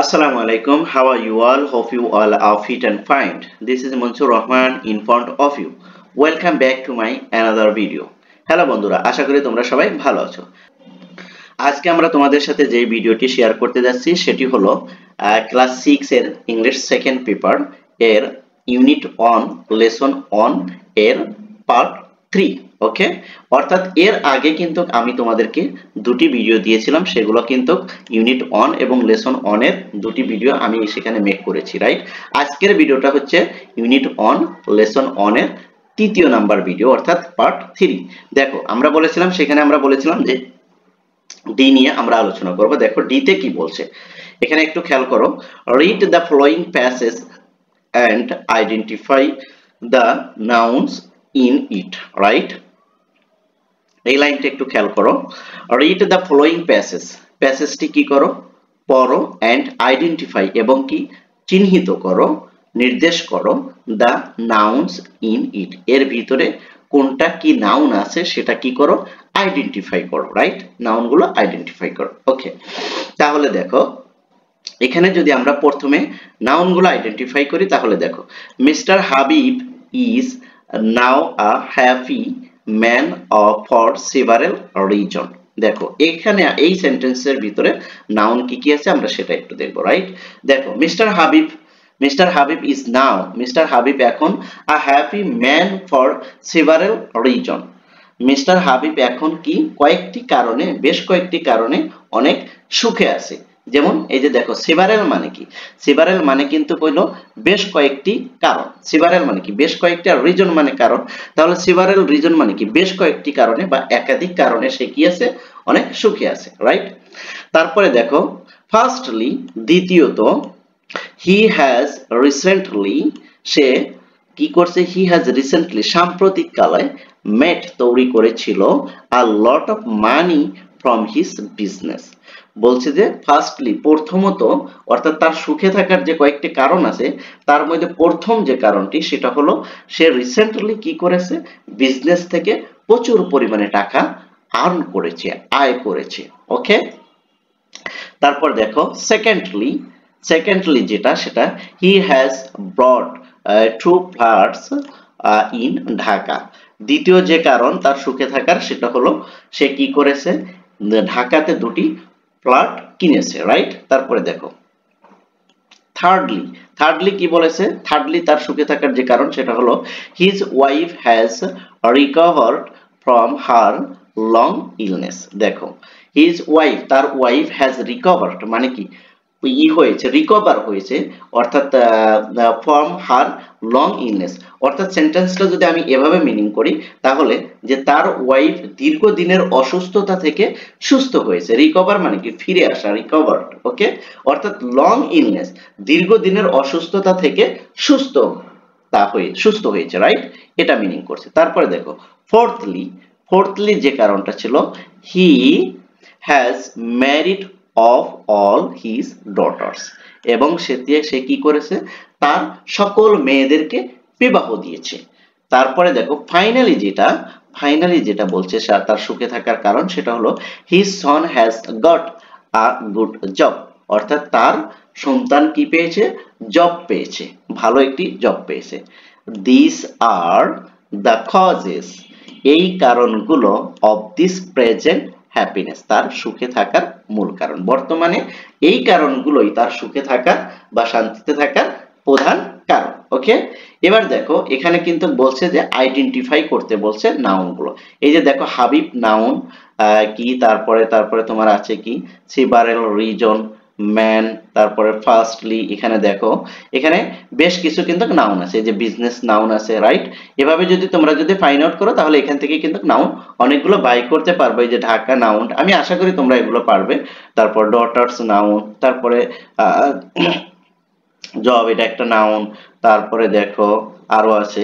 Assalamu alaikum. How are you all? Hope you all are fit and fine. This is Mansur Rahman in front of you. Welcome back to my another video. Hello বন্ধুরা, আশা করি তোমরা সবাই ভালো আছো। আজকে আমরা তোমাদের সাথে যে ভিডিওটি শেয়ার করতে যাচ্ছি সেটি হলো ক্লাস 6 এর ইংলিশ সেকেন্ড পেপার এর ইউনিট 1 লেসন 1 এর পার্ট 3। ওকে, অর্থাৎ এর আগে কিন্তু আমি তোমাদেরকে দুটি ভিডিও দিয়েছিলাম, সেগুলো কিন্তু ইউনিট 1 এবং লেসন 1 এর দুটি ভিডিও আমি সেখানে মেক করেছি, রাইট। আজকের ভিডিওটা হচ্ছে ইউনিট 1 লেসন 1 এর তৃতীয় নাম্বার ভিডিও, অর্থাৎ পার্ট 3। দেখো, আমরা বলেছিলাম যে ডি নিয়ে আমরা আলোচনা করব। দেখো ডি তে কি বলছে, এখানে একটু খেয়াল করো। Read the following passage and identify the nouns in it, right? এই লাইনটা একটু খেয়াল করো। রিড দ্য ফলোইং প্যাসেজ, প্যাসেজটি কি করো, পড়ো, and identify এবং কি চিহ্নিত করো, নির্দেশ করো, the nouns in it, এর ভিতরে কোনটা কি নাউন আছে সেটা কি করো, আইডেন্টিফাই করো, রাইট। নাউন গুলো আইডেন্টিফাই করো। ওকে, তাহলে দেখো এখানে যদি আমরা প্রথমে নাউন গুলো আইডেন্টিফাই করি তাহলে দেখো, mister Habib is now a happy man for several reason. দেখো এখানে এই সেন্টেন্সের ভিতরে নাউন কি কি আছে আমরা সেটা একটু দেখবো, রাইট। দেখো mister Habib is now, mister Habib এখন a happy man for several reason. Mister Habib এখন কি কয়েকটি কারণে, বেশ কয়েকটি কারণে অনেক সুখে আছে। যেমন এই যে দেখো সেভারেল মানে কি, সেভারেল মানে কিন্তু হলো বেশ কয়েকটি কারণ। সেভারেল মানে কি বেশ কয়েকটি, আর রিজন মানে কারণ। তাহলে সেভারেল রিজন মানে কি বেশ কয়েকটি কারণে বা একাধিক কারণে সে কি আছে, অনেক সুখে আছে, রাইট। তারপরে দেখো ফার্স্টলি, দ্বিতীয়ত, হি হ্যাজ রিসেন্টলি, সে কি করছে, হি হ্যাজ রিসেন্টলি সাম্প্রতিক কালে মেট তৈরি করেছিল a lot of money from his business. বলছে যে ফার্স্টলি প্রথমত, অর্থাৎ তার সুখে থাকার যে কয়েকটি কারণ আছে তার মধ্যে প্রথম যে কারণটি সেটা হলো সে রিসেন্টলি কি করেছে, বিজনেস থেকে প্রচুর পরিমাণে টাকা আর্ন করেছে, আয় করেছে। ওকে, তারপর দেখো সেকেন্ডলি যেটা সেটা, he has brought two flats in Dhaka. দ্বিতীয় যে কারণ তার সুখে থাকার সেটা হলো সে কি করেছে, ঢাকাতে দুটি ফ্ল্যাট কিনেছে, রাইট। তারপরে দেখো থার্ডলি কি বলেছে, থার্ডলি তার সুখে থাকার যে কারণ সেটা হলো his wife has recovered from her long illness. দেখো হিজ ওয়াইফ, তার ওয়াইফ হ্যাজ রিকভার্ড মানে কি হয়েছে, রিকভার হয়েছে, অর্থাৎ ফ্রম হার লং ইলনেস। অর্থাৎ সেন্টেন্সটা যদি আমি এভাবে মিনিং করি তাহলে যে তার ওয়াইফ দীর্ঘদিনের অসুস্থতা থেকে সুস্থ হয়েছে। রিকভার মানে কি ফিরে আসা, রিকভার্ড। ওকে, অর্থাৎ লং ইলনেস দীর্ঘদিনের অসুস্থতা থেকে সুস্থ হয়েছে, রাইট। এটা মিনিং করছে। তারপরে দেখো ফোর্থলি যে কারণটা ছিল, he has married of all his daughters, এবং সে কি করেছে, তার সকল মেয়েদেরকে বিবাহ দিয়েছে। তারপরে দেখো ফাইনালি যেটা বলছে তার সুখে থাকার কারণ সেটা হলো his son has got a good job, অর্থাৎ তার সন্তান কি পেয়েছে, জব পেয়েছে, ভালো একটি জব পেয়েছে। দিস আর দ্য কজেস, এই কারণগুলো অফ দিস প্রেজেন্ট হ্যাপিনেস, তার সুখে থাকার মূল কারণ। বর্তমানে এই কারণগুলোই তার সুখে থাকার বা শান্তিতে থাকার প্রধান কারণ। ওকে, এবার দেখো এখানে কিন্তু বলছে যে আইডেন্টিফাই করতে বলছে নাউন গুলো। এই যে দেখো হাবিব নাউন কি, তারপরে তোমার আছে কি সেভারেল রিজন, ম্যান, তারপরে ফার্স্টলি, এখানে দেখো এখানে বেশ কিছু কিন্তু নাউন আছে, এই যে বিজনেস নাউন আছে, রাইট। এভাবে তোমরা যদি ফাইন্ড আউট করো তাহলে এখান থেকে কিন্তু নাউন অনেকগুলো বাই করতে পারবে। এই যে ঢাকা নাউন, আমি আশা করি তোমরা এগুলো পারবে। তারপর ডটার্স নাউন, তারপরে জব, এটা একটা নাউন। তারপরে দেখো আরো আছে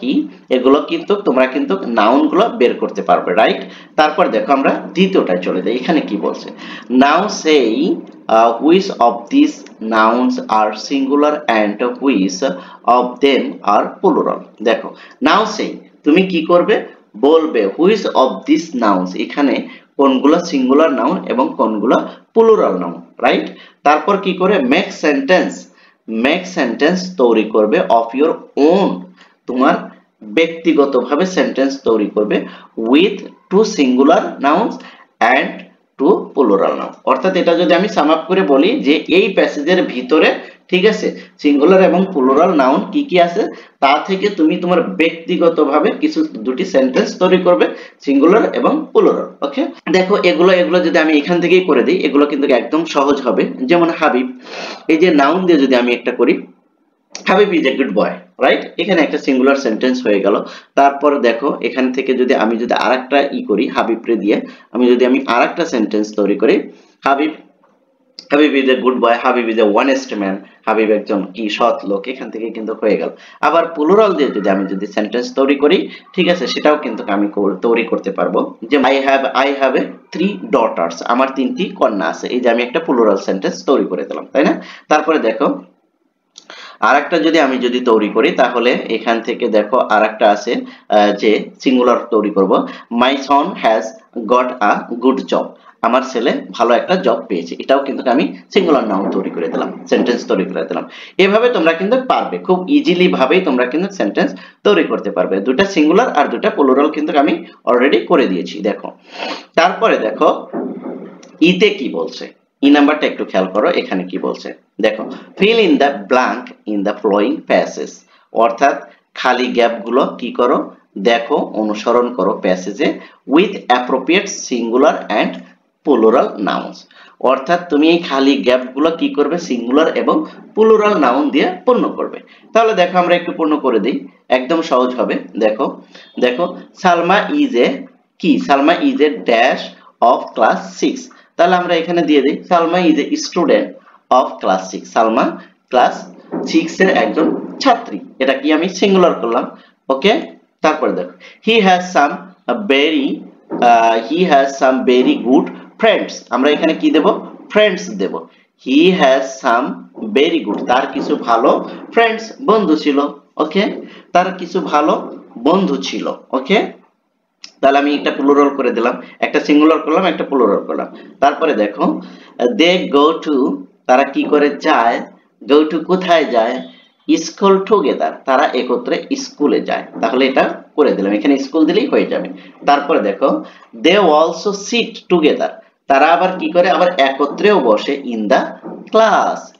কি, এগুলো কিন্তু তোমরা কিন্তু নাউন গুলো বের করতে পারবে, রাইট। তারপর দেখো আমরা দ্বিতীয়টায় চলে যাই। এখানে কি বলছে, নাও সেই which of this nouns are singular and which of them are plural. দেখো নাও সেই, তুমি কি করবে, বলবে হুইচ অফ দিস নাউন্স, এখানে কোনগুলো সিঙ্গুলার নাউন এবং কোনগুলো প্লুরাল নাউন, রাইট? তারপর কি করে মেক সেন্টেন্স তৈরি করবে অফ ইওর ওন, তোমার ব্যক্তিগতভাবে সেন্টেন্স তৈরি করবে with two singular nouns and two plural noun. অর্থাৎ এটা যদি আমি সাম আপ করে বলি যে এই প্যাসেজের ভিতরে, ঠিক আছে, সিঙ্গুলার এবং প্লুরাল নাউন কি কি আছে তা থেকে তুমি তোমার ব্যক্তিগতভাবে কিছু দুটি সেন্টেন্স তৈরি করবে সিঙ্গুলার এবং প্লুরাল। ওকে, দেখো এগুলো যদি আমি এখান থেকেই করে দিই, এগুলো কিন্তু একদম সহজ হবে। যেমন হাবিব, এই যে নাউন দিয়ে যদি আমি একটা করি, Habib is a good boy, right? এখানে একটা সিঙ্গুলার সেন্টেন্স হয়ে গেল। তারপর দেখো এখান থেকে যদি আমি আরেকটা করি, হাবিবরে দিয়ে আমি আরেকটা সেন্টেন্স তৈরি করি, Habib is a good boy, Habib is a honest man, Habib একজন কি সৎ লোক, এখান থেকে কিন্তু হয়ে গেল। আবার প্লুরাল দিয়ে যদি সেন্টেন্স তৈরি করি, ঠিক আছে, সেটাও কিন্তু আমি তৈরি করতে পারবো। যে আই হ্যাভ এ 3 ডটার্স, আমার 3টি কন্যা আছে। এই যে আমি একটা প্লুরাল সেন্টেন্স তৈরি করে দিলাম, তাই না? তারপরে দেখো আরেকটা আমি তৈরি করি, তাহলে এখান থেকে দেখো আরেকটা আছে যে সিঙ্গুলার তৈরি করব, my son has got a good job, আমার ছেলে ভালো একটা জব পেয়েছে। এটাও কিন্তু আমি সিঙ্গুলার নাউন তৈরি করে দিলাম, সেন্টেন্স তৈরি করে দিলাম। এভাবে তোমরা কিন্তু পারবে, খুব ইজিলি ভাবেই তোমরা কিন্তু সেন্টেন্স তৈরি করতে পারবে। দুটো সিঙ্গুলার আর দুটো প্লুরাল কিন্তু আমি অলরেডি করে দিয়েছি। দেখো তারপরে দেখো ইতে কি বলছে, ই নাম্বারটা একটু খেয়াল করো, এখানে কি বলছে দেখো, fill in the blank in the following passage, অর্থাৎ খালি গ্যাপ গুলো কি করো, দেখো, অনুসরণ করো প্যাসেজে with appropriate singular and plural nouns. অর্থাৎ তুমি এই খালি গ্যাপ গুলো কি করবে, সিঙ্গুলার এবং প্লুরাল নাউন দিয়ে পূর্ণ করবে। তাহলে দেখো আমরা একটু পূর্ণ করে দিই, একদম সহজ হবে। দেখো দেখো Salma is a dash of class 6, তাহলে আমরা এখানে দিয়ে দিই Salma is a student of class 6, Salma class 6 এর একজন ছাত্রী, এটা কি আমি সিঙ্গুলার করলাম। ওকে, তারপরে দেখো he has some very good friends, আমরা এখানে কি দেব, ফ্রেন্ডস দেব। He has some very good, তার কিছু ভালো ফ্রেন্ডস, বন্ধু ছিল। ওকে, তার কিছু ভালো বন্ধু ছিল। ওকে, তাহলে আমি একটা প্লুরাল করে দিলাম, একটা সিঙ্গুলার করলাম, একটা প্লুরাল করলাম। তারপরে দেখো দে গো টু, তারা কি করে যায়, গো টু কোথায় যায়, স্কুল টুগেদার, তারা একত্রে স্কুলে যায়। তাহলে এটা করে দিলাম, এখানে স্কুল দিলেই হয়ে যাবে। তারপরে দেখো দে অলসো সিট টুগেদার, তারা আবার কি করে, আবার একত্রেও বসে ইন দা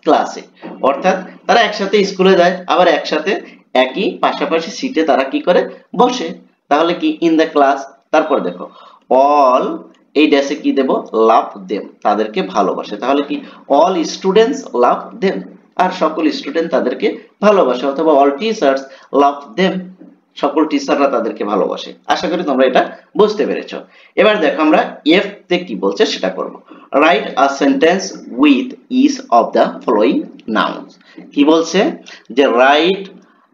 ক্লাসে, অর্থাৎ তারা একসাথে স্কুলে যায়, আবার একসাথে একই পাশাপাশি সিটে তারা কি করে, বসে। তাহলে কি ইন দ্য ক্লাস। তারপর দেখো অল, এই ড্যাশে কি দেব, লাভ দেম, তাদেরকে ভালোবাসে। তাহলে কি অল স্টুডেন্টস লাভ দেম, আর সকল স্টুডেন্ট তাদেরকে ভালোবাসে, অথবা অল টিচার্স লাভ দেম, সকল টিচাররা তাদেরকে ভালোবাসে। আশা করি তোমরা এটা বুঝতে পেরেছো। এবার দেখো আমরা এফ তে কি বলছে সেটা করব। Write a sentence with each of the following nouns, কি বলছে যে write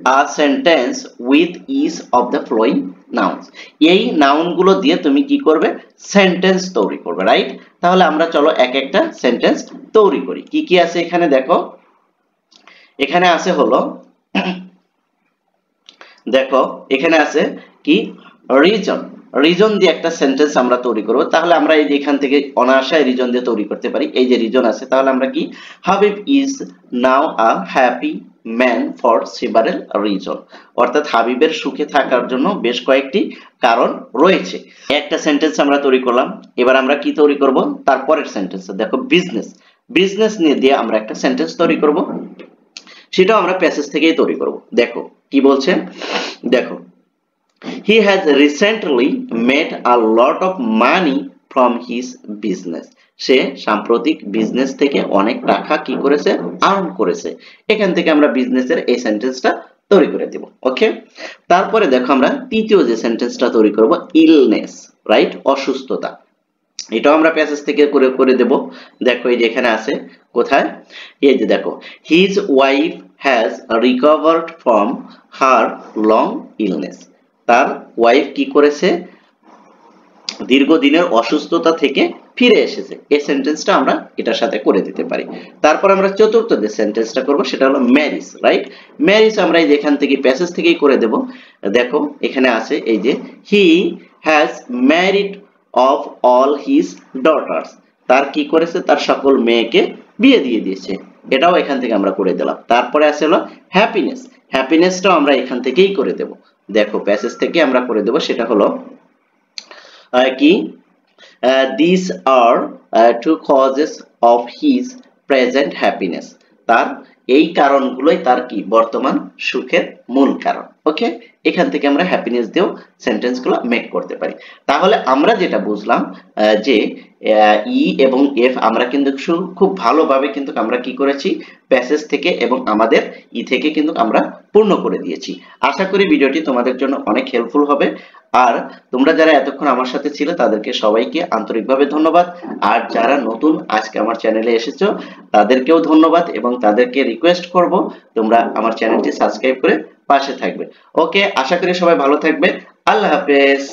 a sentence with each of the following nouns, এই নাউন গুলো দিয়ে তুমি কি করবে, সেন্টেন্স তৈরি করবে, রাইট? তাহলে আমরা চলো এক একটা সেন্টেন্স তৈরি করি। কি কি আছে এখানে দেখো, এখানে আছে হলো দেখো এখানে আছে কি, রিজন দিয়ে একটা সেন্টেন্স আমরা তৈরি করব। তাহলে আমরা এই যে এখান থেকে অনায়াসে রিজন দিয়ে তৈরি করতে পারি, এই যে রিজন আছে, তাহলে আমরা কি, Habib is now a happy man for several reason, অর্থাৎ হাবিবের সুখে থাকার জন্য বেশ কয়েকটি কারণ রয়েছে। একটা সেন্টেন্স আমরা তৈরি করলাম। এবার আমরা কি তৈরি করব, তারপরের সেন্টেন্স দেখো বিজনেস নিয়ে দিয়ে আমরা একটা সেন্টেন্স তৈরি করব, সেটাও আমরা প্যাসেজ থেকেই তৈরি করব। দেখো কি বলছে, দেখো he has recently made a lot of money from his business, সে সাম্প্রতিক বিজনেস থেকে অনেক টাকা কি করেছে, আর্ন করেছে। এখান থেকে আমরা বিজনেসের এই সেন্টেন্সটা তৈরি করে দেব। ওকে, তারপরে দেখো আমরা তৃতীয় যে সেন্টেন্সটা তৈরি করব, ইলনেস, রাইট, অসুস্থতা, এটাও আমরা প্যাসেজ থেকে করে দেব। দেখো এই যে এখানে আছে, কোথায়, এই যে দেখো his wife has recovered from her long illness, তার ওয়াইফ কি করেছে, দীর্ঘদিনের অসুস্থতা থেকে ফিরে এসেছে। এই সেন্টেন্সটা আমরা এটার সাথে করে দিতে পারি। তারপর আমরা চতুর্থ যে সেন্টেন্সটা করব সেটা হলো ম্যারিজ, রাইট? ম্যারিজ আমরা এই যে এখান থেকে প্যাসেজ থেকেই করে দেব। দেখো এখানে আছে এই যে he has married of all his daughters, তার কি করেছে, তার সকল মেয়েকে বিয়ে দিয়ে দিয়েছে। এটাও এখান থেকে আমরা করে দিলাম। তারপরে আছে হলো হ্যাপিনেস, হ্যাপিনেসটাও আমরা এখান থেকেই করে দেব। দেখো প্যাসেজ থেকে আমরা করে দেব, সেটা হলো কি these are two causes of his present happiness, তার এই কারণগুলোই তার কি বর্তমান সুখের মূল কারণ। ওকে, এখান থেকে আমরা হ্যাপিনেস দিয়েও সেন্টেন্সগুলো মেক করতে পারি। তাহলে আমরা যেটা বুঝলাম যে ই এবং এফ আমরা কিন্তু খুব ভালোভাবে কিন্তু আমরা কি করেছি, প্যাসেজ থেকে এবং আমাদের ই থেকে কিন্তু আমরা পূর্ণ করে দিয়েছি। আশা করি ভিডিওটি তোমাদের জন্য অনেক হেল্পফুল হবে। আর তোমরা যারা এতক্ষণ আমার সাথে ছিলে তাদেরকে সবাইকে আন্তরিকভাবে ধন্যবাদ। আর যারা নতুন আজকে আমার চ্যানেলে এসেছো তাদেরকেও ধন্যবাদ, এবং তাদেরকে রিকোয়েস্ট করব তোমরা আমার চ্যানেলটি সাবস্ক্রাইব করে পাশে থাকবে। ওকে, আশা করি সবাই ভালো থাকবে। আল্লাহ হাফেজ।